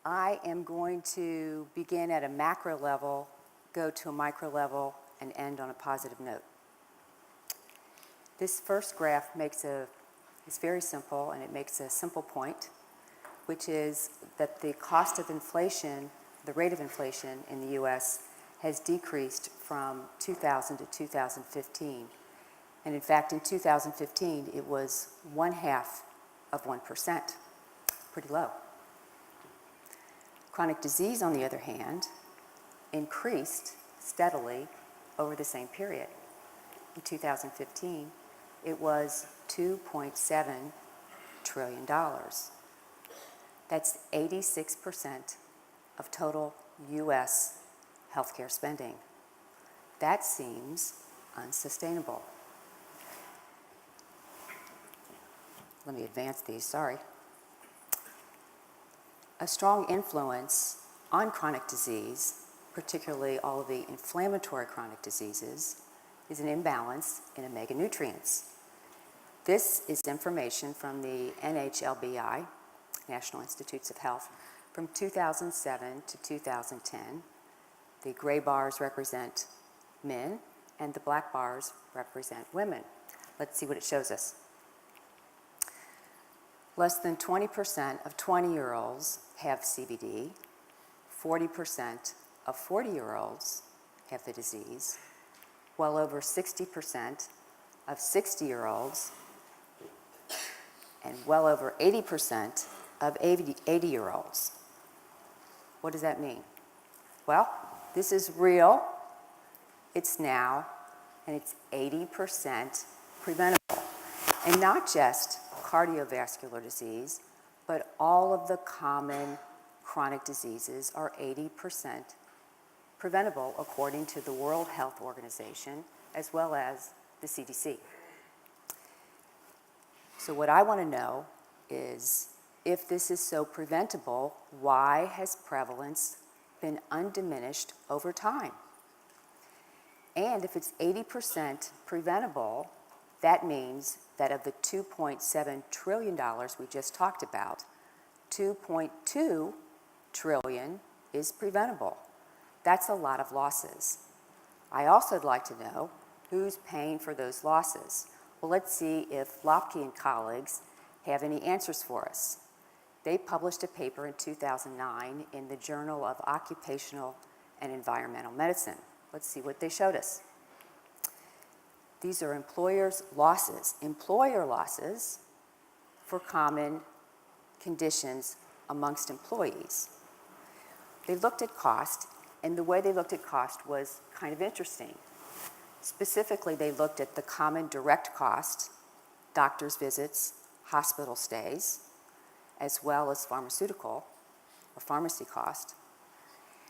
I am going to begin at a macro level, go to a micro level, and end on a positive note. This first graph is very simple, and it makes a simple point, which is that the cost of inflation, the rate of inflation in the U.S. has decreased from 2000 to 2015. And in fact, in 2015, it was 0.5%, pretty low. Chronic disease, on the other hand, increased steadily over the same period. In 2015, it was $2.7 trillion. That's 86% of total U.S. healthcare spending. That seems unsustainable. Let me advance these, sorry. A strong influence on chronic disease, particularly all of the inflammatory chronic diseases, is an imbalance in omega nutrients. This is information from the NHLBI, National Institutes of Health, from 2007 to 2010. The gray bars represent men, and the black bars represent women. Let's see what it shows us. Less than 20% of 20-year-olds have CVD. 40% of 40-year-olds have the disease. Well over 60% of 60-year-olds, and well over 80% of 80-year-olds. What does that mean? Well, this is real, it's now, and it's 80% preventable. And not just cardiovascular disease, but all of the common chronic diseases are 80% preventable according to the World Health Organization as well as the CDC. So what I want to know is, if this is so preventable, why has prevalence been undiminished over time? And if it's 80% preventable, that means that of the $2.7 trillion we just talked about, 2.2 trillion is preventable. That's a lot of losses. I also would like to know who's paying for those losses. Well, let's see if Lopke and colleagues have any answers for us. They published a paper in 2009 in the Journal of Occupational and Environmental Medicine. Let's see what they showed us. These are employer losses for common conditions amongst employees. They looked at cost, and the way they looked at cost was kind of interesting. Specifically, they looked at the common direct cost, doctor's visits, hospital stays, as well as pharmaceutical or pharmacy cost.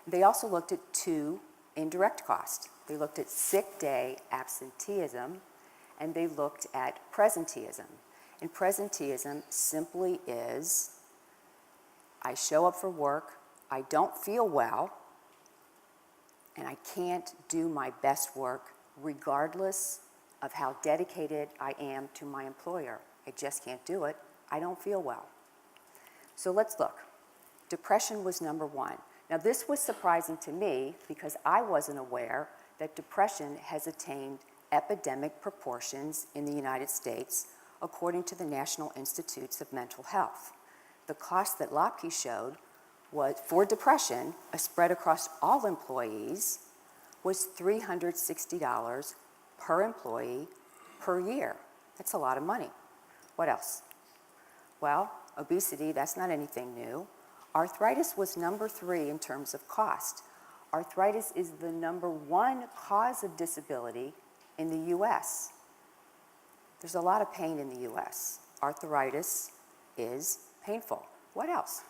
They also looked at two indirect costs. They looked at sick day absenteeism, and they looked at presenteeism. And presenteeism simply is, I show up for work, I don't feel well, and I can't do my best work regardless of how dedicated I am to my employer. I just can't do it. I don't feel well. So let's look. Depression was number one. Now this was surprising to me because I wasn't aware that depression has attained epidemic proportions in the United States according to the National Institutes of Mental Health. The cost that Lopke showed was, for depression, spread across all employees, was $360 per employee per year. That's a lot of money. What else? Well, obesity, that's not anything new. Arthritis was number 3 in terms of cost. Arthritis is the number 1 cause of disability in the U.S. There's a lot of pain in the U.S. Arthritis is painful. What else?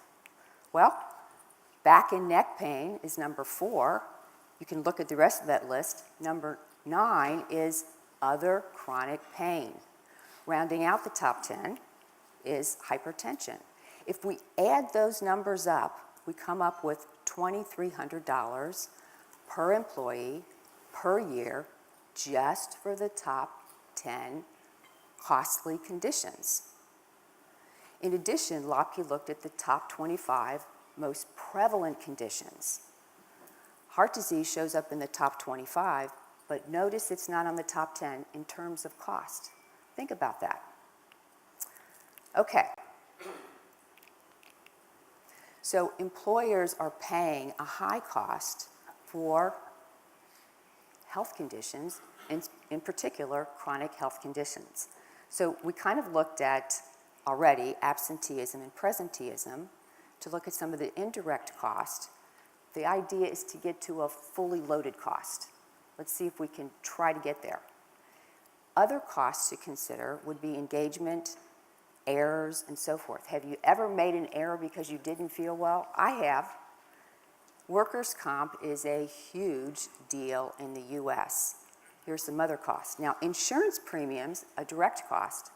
Well, back and neck pain is number 4. You can look at the rest of that list. Number 9 is other chronic pain. Rounding out the top 10 is hypertension. If we add those numbers up, we come up with $2,300 per employee per year just for the top 10 costly conditions. In addition, Lopke looked at the top 25 most prevalent conditions. Heart disease shows up in the top 25, but notice it's not on the top 10 in terms of cost. Think about that. Okay. So employers are paying a high cost for health conditions, in particular chronic health conditions. So we kind of looked at already absenteeism and presenteeism to look at some of the indirect cost. The idea is to get to a fully loaded cost. Let's see if we can try to get there. Other costs to consider would be engagement, errors, and so forth. Have you ever made an error because you didn't feel well? I have. Workers' comp is a huge deal in the US. Here's some other costs. Now, insurance premiums, a direct cost,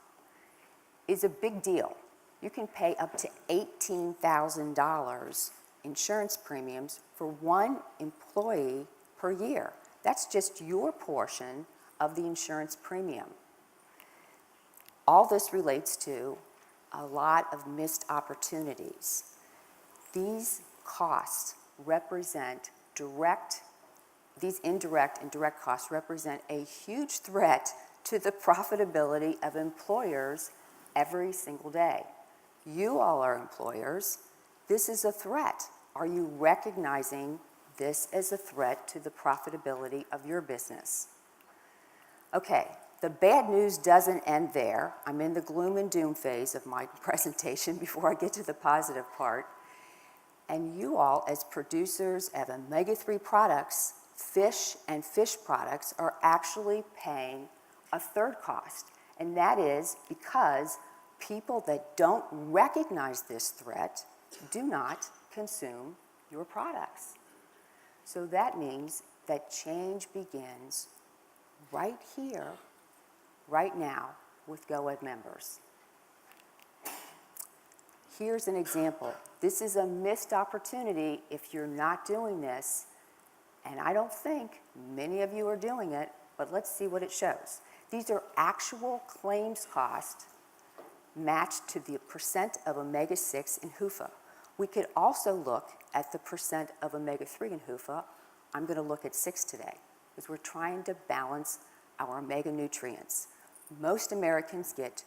is a big deal. You can pay up to $18,000 insurance premiums for one employee per year. That's just your portion of the insurance premium. All this relates to a lot of missed opportunities. These costs represent these indirect and direct costs represent a huge threat to the profitability of employers every single day. You all are employers. This is a threat. Are you recognizing this as a threat to the profitability of your business? Okay, the bad news doesn't end there. I'm in the gloom and doom phase of my presentation before I get to the positive part. And you all, as producers of omega-3 products, fish and fish products, are actually paying a third cost. And that is because people that don't recognize this threat do not consume your products. So that means that change begins right here, right now, with GoEd members. Here's an example. This is a missed opportunity if you're not doing this, and I don't think many of you are doing it, but let's see what it shows. These are actual claims costs matched to the percent of omega-6 in HUFA. We could also look at the percent of omega-3 in HUFA. I'm going to look at 6 today because we're trying to balance our omega nutrients. Most Americans get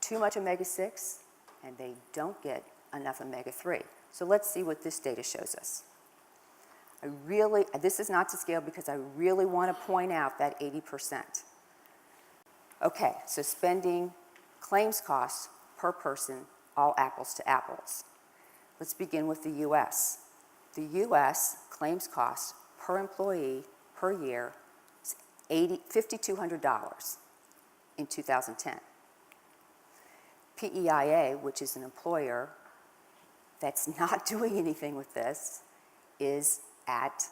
too much omega-6 and they don't get enough omega-3. So let's see what this data shows us. This is not to scale because I really want to point out that 80%. Okay, so spending claims costs per person, all apples to apples. Let's begin with the US. The US claims costs per employee per year is $5,200 in 2010. PEIA, which is an employer that's not doing anything with this, is at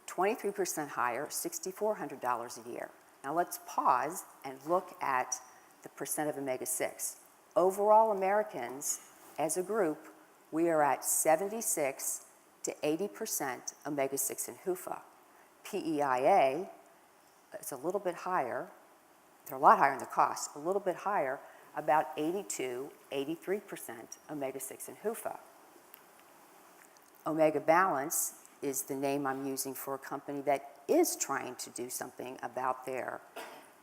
23% higher, $6,400 a year. Now let's pause and look at the percent of omega-6. Overall, Americans, as a group, we are at 76 to 80% omega-6 in HUFA. PEIA is a little bit higher. They're a lot higher in the cost, a little bit higher, about 82, 83% omega-6 in HUFA. Omega Balance is the name I'm using for a company that is trying to do something about their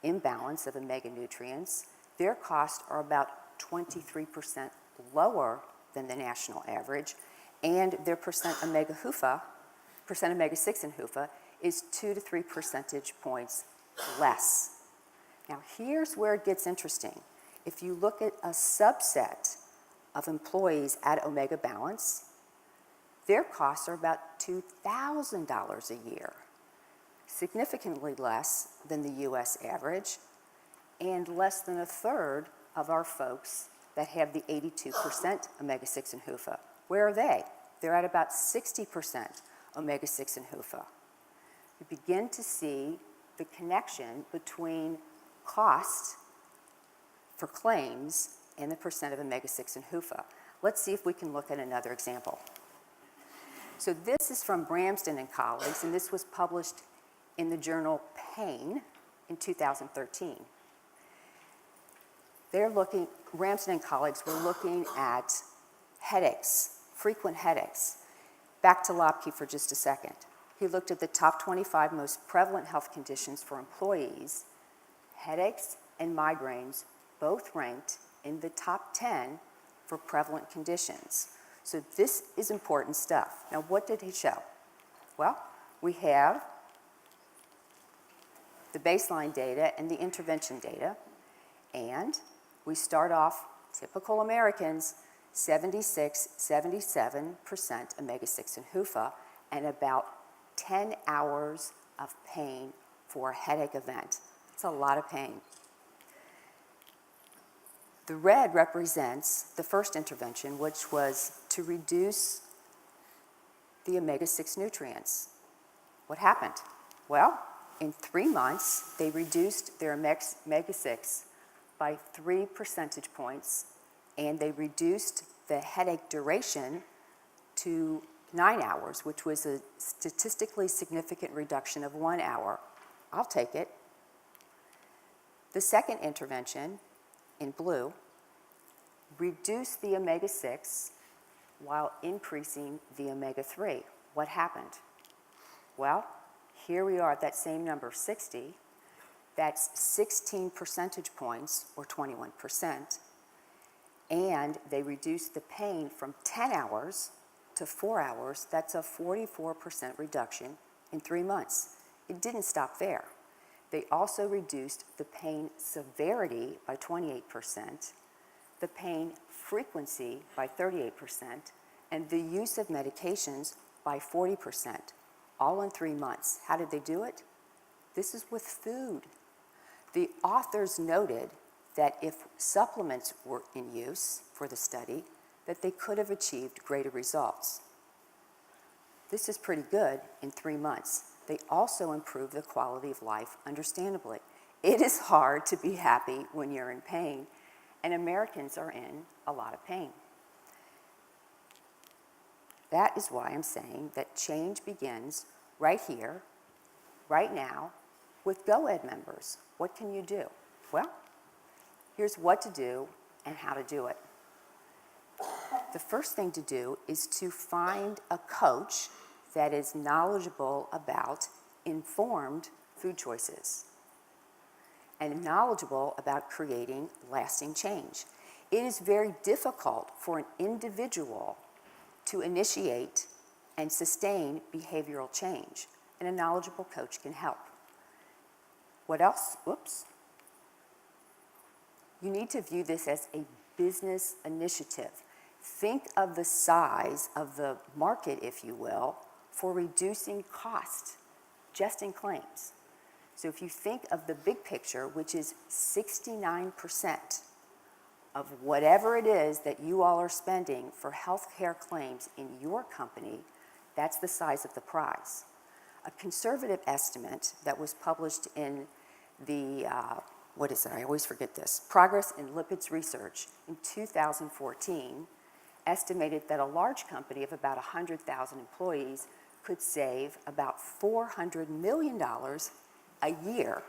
imbalance of omega nutrients. Their costs are about 23% lower than the national average, and their percent omega-6 in HUFA is 2 to 3 percentage points less. Now here's where it gets interesting. If you look at a subset of employees at Omega Balance, their costs are about $2,000 a year, significantly less than the US average, and less than a third of our folks that have the 82% omega-6 in HUFA. Where are they? They're at about 60% omega-6 in HUFA. You begin to see the connection between cost for claims and the percent of omega-6 in HUFA. Let's see if we can look at another example. So this is from Bramston and colleagues, and this was published in the journal Pain in 2013. Bramston and colleagues were looking at headaches frequent headaches. Back to Lopke for just a second. He looked at the top 25 most prevalent health conditions for employees. Headaches and migraines both ranked in the top 10 for prevalent conditions. So this is important stuff. Now, what did he show? Well, we have the baseline data and the intervention data, and we start off, typical Americans, 76, 77% omega-6 and HUFA, and about 10 hours of pain for a headache event. It's a lot of pain. The red represents the first intervention, which was to reduce the omega-6 nutrients. What happened? Well, in 3 months, they reduced their omega-6 by 3 percentage points, and they reduced the headache duration to 9 hours, which was a statistically significant reduction of 1 hour. I'll take it. The second intervention, in blue, reduced the omega-6 while increasing the omega-3. What happened? Well, here we are at that same number, 60. That's 16 percentage points, or 21%. And they reduced the pain from 10 hours to 4 hours. That's a 44% reduction in 3 months. It didn't stop there. They also reduced the pain severity by 28%, the pain frequency by 38%, and the use of medications by 40%, all in 3 months. How did they do it? This is with food. The authors noted that if supplements were in use for the study, that they could have achieved greater results. This is pretty good in 3 months. They also improve the quality of life, understandably. It is hard to be happy when you're in pain, and Americans are in a lot of pain. That is why I'm saying that change begins right here, right now, with GoEd members. What can you do? Well, here's what to do and how to do it. The first thing to do is to find a coach that is knowledgeable about informed food choices and knowledgeable about creating lasting change. It is very difficult for an individual to initiate and sustain behavioral change, and a knowledgeable coach can help. What else? Whoops. You need to view this as a business initiative. Think of the size of the market, if you will, for reducing cost just in claims. So if you think of the big picture, which is 69% of whatever it is that you all are spending for healthcare claims in your company, that's the size of the prize. A conservative estimate that was published in the, I always forget this, Progress in Lipids Research in 2014 estimated that a large company of about 100,000 employees could save about $400 million a year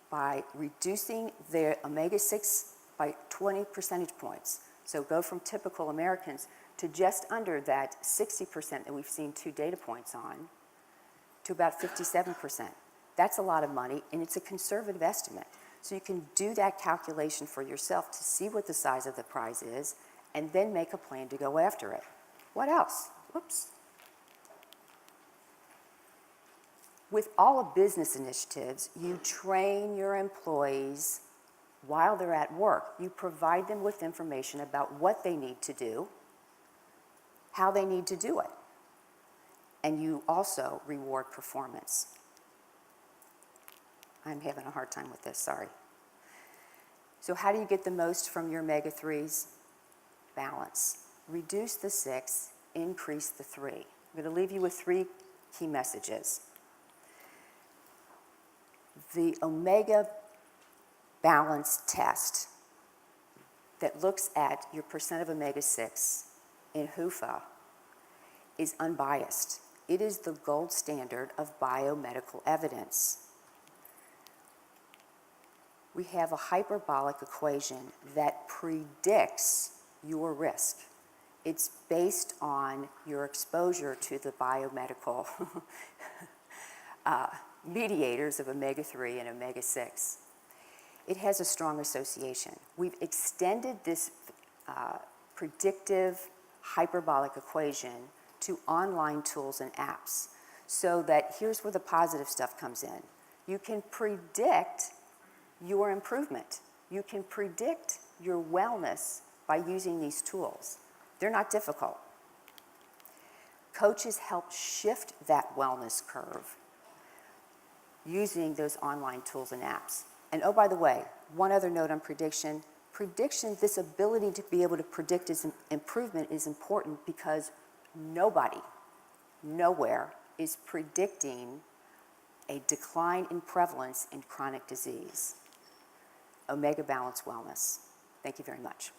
by reducing their omega-6 by 20 percentage points. So go from typical Americans to just under that 60% that we've seen 2 data points on to about 57%. That's a lot of money, and it's a conservative estimate. So you can do that calculation for yourself to see what the size of the prize is and then make a plan to go after it. What else? Whoops. With all of business initiatives, you train your employees while they're at work. You provide them with information about what they need to do, how they need to do it, and you also reward performance. I'm having a hard time with this, sorry. So how do you get the most from your omega-3s? Balance. Reduce the 6, increase the 3. I'm going to leave you with 3 key messages. The omega balance test that looks at your percent of omega-6 in HUFA is unbiased. It is the gold standard of biomedical evidence. We have a hyperbolic equation that predicts your risk. It's based on your exposure to the biomedical mediators of omega-3 and omega-6. It has a strong association. We've extended this predictive hyperbolic equation to online tools and apps, so that here's where the positive stuff comes in. You can predict your improvement. You can predict your wellness by using these tools. They're not difficult. Coaches help shift that wellness curve using those online tools and apps. And oh, by the way, one other note on prediction. Prediction, this ability to be able to predict improvement is important because nobody, nowhere, is predicting a decline in prevalence in chronic disease. Omega Balance Wellness. Thank you very much.